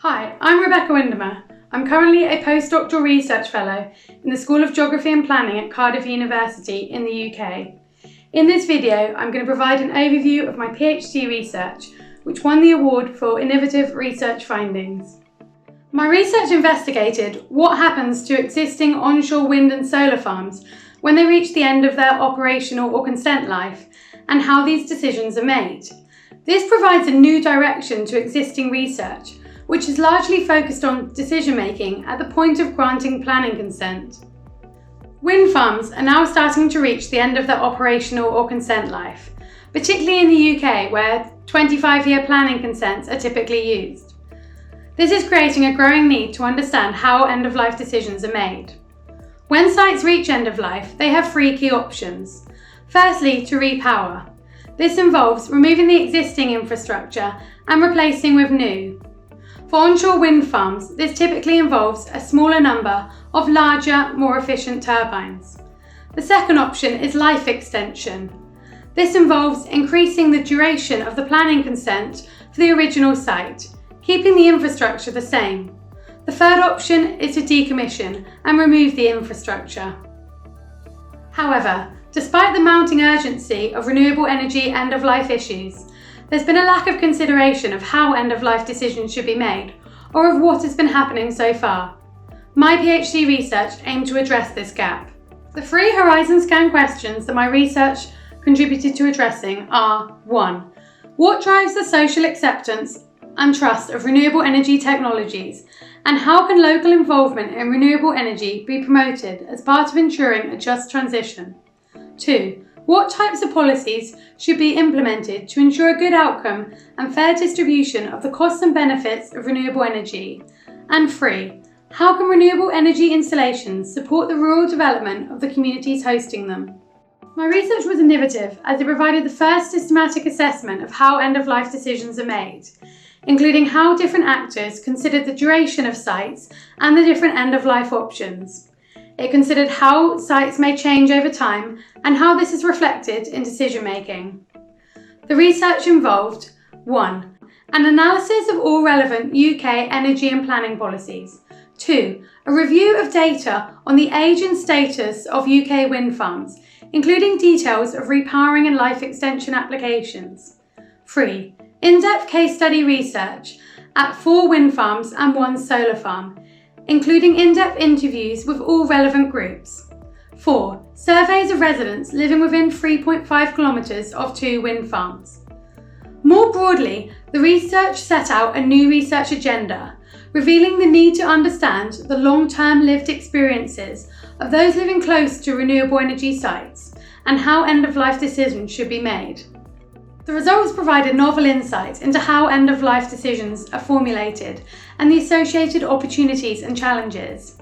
Hi, I'm Rebecca Windemer. I'm currently a postdoctoral research fellow in the School of Geography and Planning at Cardiff University in the UK. In this video, I'm going to provide an overview of my PhD research, which won the award for innovative research findings. My research investigated what happens to existing onshore wind and solar farms when they reach the end of their operational or consent life, and how these decisions are made. This provides a new direction to existing research, which is largely focused on decision-making at the point of granting planning consent. Wind farms are now starting to reach the end of their operational or consent life, particularly in the UK, where 25-year planning consents are typically used. This is creating a growing need to understand how end-of-life decisions are made. When sites reach end of life, they have three key options. Firstly, to repower. This involves removing the existing infrastructure and replacing with new. For onshore wind farms, this typically involves a smaller number of larger, more efficient turbines. The second option is life extension. This involves increasing the duration of the planning consent for the original site, keeping the infrastructure the same. The third option is to decommission and remove the infrastructure. However, despite the mounting urgency of renewable energy end-of-life issues, there's been a lack of consideration of how end-of-life decisions should be made, or of what has been happening so far. My PhD research aimed to address this gap. The three horizon scan questions that my research contributed to addressing are: 1. What drives the social acceptance and trust of renewable energy technologies, and how can local involvement in renewable energy be promoted as part of ensuring a just transition? 2. What types of policies should be implemented to ensure a good outcome and fair distribution of the costs and benefits of renewable energy? And 3. How can renewable energy installations support the rural development of the communities hosting them? My research was innovative as it provided the first systematic assessment of how end-of-life decisions are made, including how different actors considered the duration of sites and the different end-of-life options. It considered how sites may change over time and how this is reflected in decision-making. The research involved: 1. An analysis of all relevant UK energy and planning policies. 2. A review of data on the age and status of UK wind farms, including details of repowering and life extension applications. 3. In-depth case study research at 4 wind farms and 1 solar farm, including in-depth interviews with all relevant groups. 4. Surveys of residents living within 3.5 kilometres of 2 wind farms. More broadly, the research set out a new research agenda, revealing the need to understand the long-term lived experiences of those living close to renewable energy sites and how end-of-life decisions should be made. The results provided novel insights into how end-of-life decisions are formulated and the associated opportunities and challenges.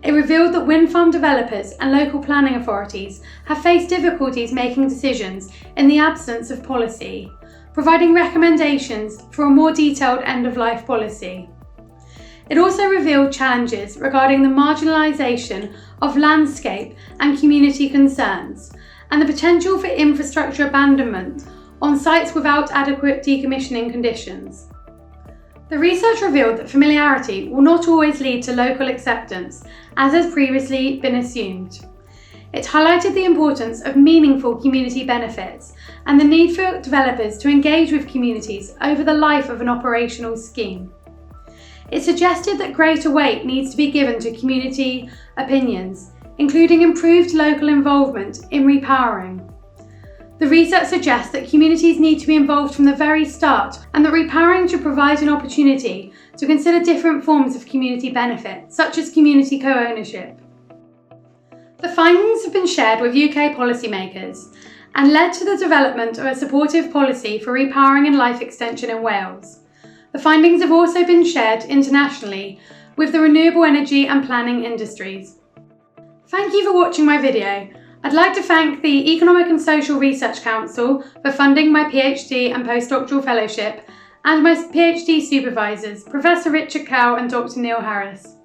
It revealed that wind farm developers and local planning authorities have faced difficulties making decisions in the absence of policy, providing recommendations for a more detailed end-of-life policy. It also revealed challenges regarding the marginalisation of landscape and community concerns, and the potential for infrastructure abandonment on sites without adequate decommissioning conditions. The research revealed that familiarity will not always lead to local acceptance, as has previously been assumed. It highlighted the importance of meaningful community benefits and the need for developers to engage with communities over the life of an operational scheme. It suggested that greater weight needs to be given to community opinions, including improved local involvement in repowering. The research suggests that communities need to be involved from the very start, and that repowering should provide an opportunity to consider different forms of community benefit, such as community co-ownership. The findings have been shared with UK policymakers and led to the development of a supportive policy for repowering and life extension in Wales. The findings have also been shared internationally with the renewable energy and planning industries. Thank you for watching my video. I'd like to thank the Economic and Social Research Council for funding my PhD and postdoctoral fellowship, and my PhD supervisors, Professor Richard Cow and Dr. Neil Harris.